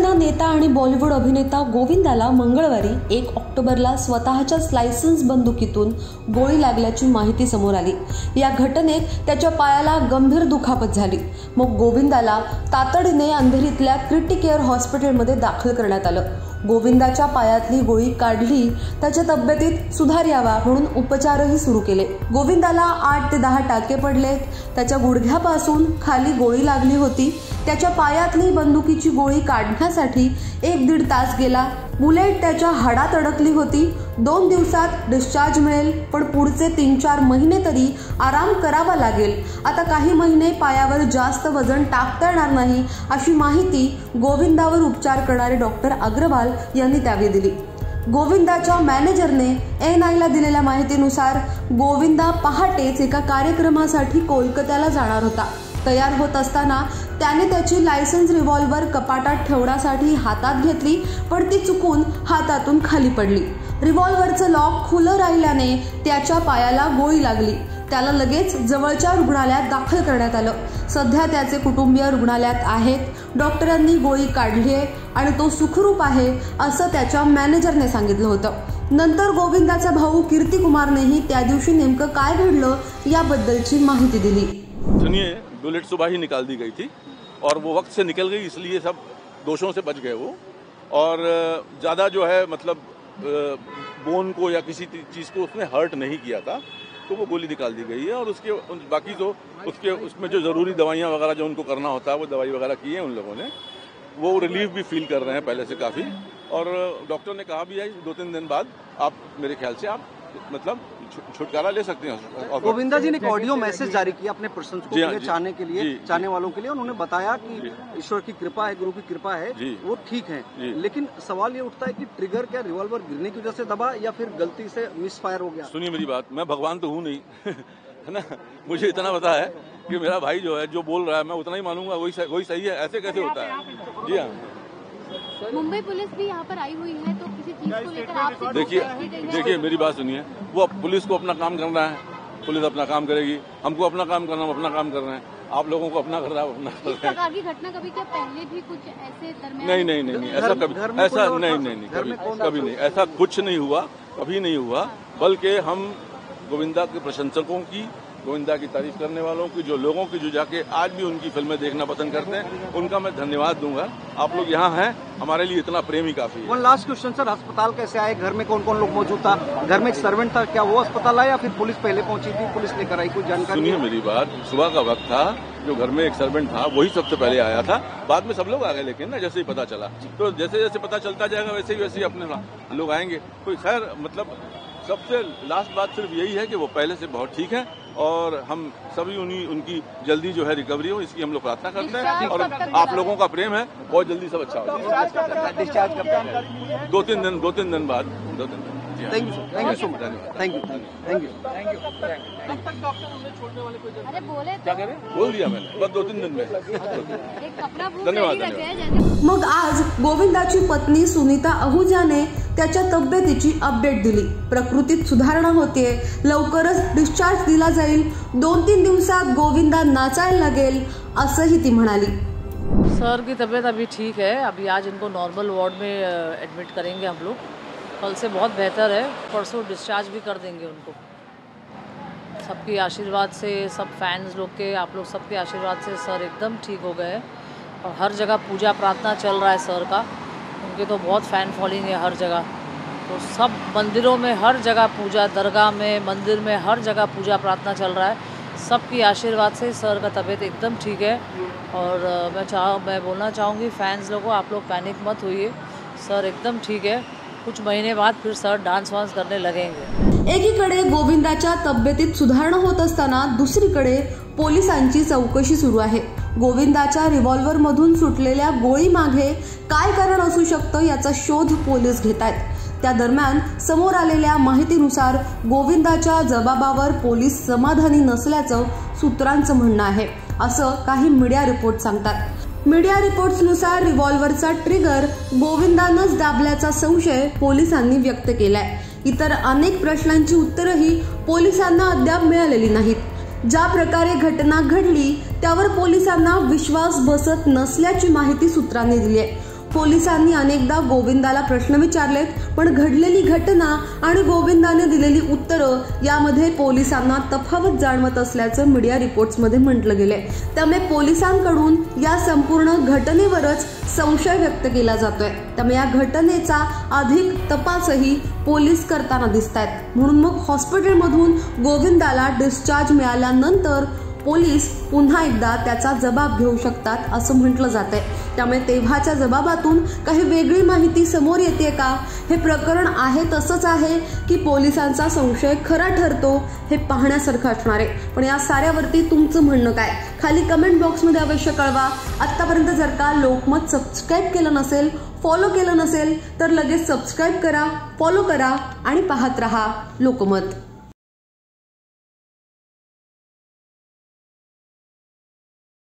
शिवसेना नेता आणि बॉलिवूड अभिनेता गोविंदाला मंगळवारी 1 ऑक्टोबरला स्वतःच्याच लायसन्स बंदुकीतून गोळी लागल्याची माहिती समोर आली। या घटनेत त्याच्या पायाला गंभीर दुखापत झाली। मग गोविंदाला तातडीने अंधेरीतल्या क्रिटिकेअर हॉस्पिटलमध्ये दाखल करण्यात आलं। गोविंदाच्या पायातली गोळी काढली, त्याच्या तब्येतीत सुधार यावा म्हणून उपचारही सुरू केले। गोविंदाला 8 ते 10 टाके पडलेत। त्याच्या गुडघ्यापासून खाली गोळी लागली होती। त्याच्या पायातली बंदुकीची गोळी काढण्यासाठी 1-1.5 तास गेला। बुलेट त्याच्या हाडात अडकली होती। 2 दिवसात डिस्चार्ज मिळेल, पण पुढचे 3-4 महिने तरी आराम करावा लागेल। आता काही महिने पायावर जास्त वजन टाकता येणार नाही, अशी माहिती गोविंदावर उपचार करणारे डॉक्टर अग्रवाल यांनी त्यावेळी दिली। गोविंदाच्या मॅनेजरने NIला दिलेल्या माहितीनुसार गोविंदा पहाटेच एका कार्यक्रमासाठी कोलकात्याला जाणार होता। तयार होत असताना त्याने त्याची लायसन्स रिव्हॉल्वर कपाटात ठेवण्यासाठी हातात घेतली, पण ती चुकून हातातून खाली पडली। रिव्हॉल्वरचं लॉक खुलं राहिल्याने त्याच्या पायाला गोळी लागली। त्याला लगेच जवळच्या रुग्णालयात दाखल करण्यात आलं। सध्या त्याचे कुटुंबीय रुग्णालयात आहेत। डॉक्टरांनी गोळी काढली आहे आणि तो सुखरूप आहे, असं त्याच्या मॅनेजरने सांगितलं होतं। नंतर गोविंदाचा भाऊ कीर्ती कुमारनेही त्या दिवशी नेमकं काय घडलं याबद्दलची माहिती दिली। सुनिए, बुलेट सुबह ही निकाल दी गई थी और वो वक्त से निकल गई, इसलिए सब दोषों से बच गए वो। और ज़्यादा जो है मतलब बोन को या किसी चीज़ को उसने हर्ट नहीं किया था, तो वो गोली निकाल दी गई है। और उसके बाकी जो उसमें जो ज़रूरी दवाइयाँ वगैरह जो उनको करना होता है वो दवाई वगैरह की है उन लोगों ने। वो रिलीफ भी फील कर रहे हैं पहले से काफ़ी। और डॉक्टर ने कहा भी है 2-3 दिन बाद आप मेरे ख्याल से आप मतलब छुटकारा ले सकते हैं। गोविंदा जी ने एक ऑडियो मैसेज जारी किया अपने प्रशंसकों के लिए, चाहने वालों के लिए। उन्होंने बताया कि ईश्वर की कृपा है, गुरु की कृपा है, वो ठीक है। लेकिन सवाल ये उठता है कि ट्रिगर क्या रिवॉल्वर गिरने की वजह से दबा या फिर गलती से मिसफायर हो गया? सुनिए मेरी बात, मैं भगवान तो हूँ नहीं है ना। मुझे इतना पता है कि मेरा भाई जो है जो बोल रहा है मैं उतना ही मानूंगा, वही सही है। ऐसे कैसे होता है? जी हाँ, मुंबई पुलिस भी यहाँ पर आई हुई है, तो किसी चीज को लेकर आपसे देखिए मेरी बात सुनिए। वो पुलिस को अपना काम करना है, पुलिस अपना काम करेगी। हमको अपना काम करना, हम अपना काम कर रहे हैं। आप लोगों को अपना कर रहा है, अपना कर रहे हैं। इस प्रकार की घटना कभी क्या पहले भी कुछ ऐसे दरमियान? नहीं, ऐसा कभी कभी नहीं, ऐसा कुछ नहीं हुआ, कभी नहीं हुआ। बल्कि हम गोविंदा के प्रशंसकों की, गोविंदा की तारीफ करने वालों की, जो लोगों की जो जाके आज भी उनकी फिल्में देखना पसंद करते हैं, उनका मैं धन्यवाद दूंगा। आप लोग यहाँ हैं, हमारे लिए इतना प्रेम ही काफी है। वन लास्ट क्वेश्चन सर, अस्पताल कैसे आए? घर में कौन कौन लोग मौजूद था? घर में एक सर्वेंट था, क्या वो अस्पताल आया या फिर पुलिस पहले पहुंची थी, पुलिस लेकर आई? कोई जानकारी? सुनिए मेरी बात, सुबह का वक्त था, जो घर में एक सर्वेंट था वही सबसे पहले आया था। बाद में सब लोग आ गए, लेकिन ना जैसे ही पता चला, तो जैसे जैसे पता चलता जाएगा वैसे ही अपने लोग आएंगे। कोई खैर मतलब सबसे लास्ट बात सिर्फ यही है कि वो पहले से बहुत ठीक है और हम सभी उनकी जल्दी जो है रिकवरी हो, इसकी हम लोग प्रार्थना करते हैं। और आप लोगों का प्रेम है, बहुत जल्दी सब अच्छा हो। डिस्चार्ज कब तक? 2-3 दिन बाद। Thank you so much. Thank you. अरे बोले क्या कह रहे? बोल दिया मैंने, बस 2-3 दिन में। धन्यवाद। मग आज गोविंदाची पत्नी सुनीता अहुजाने त्याच्या तब्येतीची अपडेट दिली। प्रकृतीत सुधारणा होतीये, लवकरच डिस्चार्ज दिला जाईल। 2-3 दिवसात गोविंदा नाचायला लागेल, असंही ती म्हणाली। सर की तबीयत अभी ठीक है। अभी आज इनको नॉर्मल वार्ड में एडमिट करेंगे हम लोग। कल से बहुत बेहतर है, परसों डिस्चार्ज भी कर देंगे उनको। सबके आशीर्वाद से, सब फैंस लोग के, आप लोग सबके आशीर्वाद से सर एकदम ठीक हो गए। और हर जगह पूजा प्रार्थना चल रहा है सर का। उनके तो बहुत फ़ैन फॉलोइंग है हर जगह। तो सब मंदिरों में हर जगह पूजा, दरगाह में, मंदिर में हर जगह पूजा प्रार्थना चल रहा है। सबकी आशीर्वाद से सर का तबीयत एकदम ठीक है। और मैं बोलना चाहूँगी फैंस लोगों को, आप लोग पैनिक मत होइए, सर एकदम ठीक है। कुछ महीने बाद फिर सर डांस वांस करने लगेंगे। एकीकडे गोविंदाच्या तब्येतीत सुधारणा होत असताना दुसरीकडे पोलिसांची चौकशी सुरू आहे। गोविंदाच्या रिव्हॉल्वर मधून सुटलेल्या गोळी मागे काय कारण असू शकतं याचा शोध पोलीस घेत आहेत। त्या दरम्यान समोर आलेल्या माहितीनुसार गोविंदाच्या जबाबावर पोलीस समाधानी नसल्याचं सूत्रांचं म्हणणं आहे, असं काही मीडिया रिपोर्ट सांगतात। मीडिया रिपोर्ट्सनुसार रिव्हॉल्वरचा ट्रिगर गोविंदानंच दाबल्याचा संशय पोलिसांनी व्यक्त केलाय। इतर अनेक प्रश्नांची उत्तरही पोलिसांना अद्याप मिळालेली नाहीत। ज्या प्रकारे घटना घडली त्यावर पोलिसांना विश्वास बसत नसल्याची माहिती सूत्रांनी दिली आहे। पोलिसांनी अनेकदा गोविंदाला प्रश्न विचारलेत, पण घडलेली घटना आणि गोविंदाने दिलेली उत्तरं यामध्ये पोलिसांना तफावत जाणवत असल्याचं मीडिया रिपोर्ट्समध्ये म्हटलं गेलंय। त्यामुळे पोलिसांकडून या संपूर्ण घटनेवरच संशय व्यक्त केला जातोय। त्यामुळे या घटनेचा अधिक तपासही पोलीस करताना दिसतायत। म्हणून मग हॉस्पिटलमधून गोविंदाला डिस्चार्ज मिळाल्यानंतर पोलीस पुन्हा एकदा त्याचा जबाब घेऊ शकतात असं म्हटलं जातंय। त्यामुळे तेव्हाच्या जबाबातून काही वेगळी माहिती समोर येते का, हे प्रकरण आहे तसंच आहे की पोलिसांचा संशय खरा ठरतो, हे पाहण्यासारखं असणार आहे। पण या साऱ्यावरती तुमचं म्हणणं काय, खाली कमेंट बॉक्समध्ये अवश्य कळवा। आतापर्यंत जर का लोकमत सबस्क्राईब केलं नसेल, फॉलो केलं नसेल तर लगेच सबस्क्राईब करा, फॉलो करा आणि पाहत रहा लोकमत।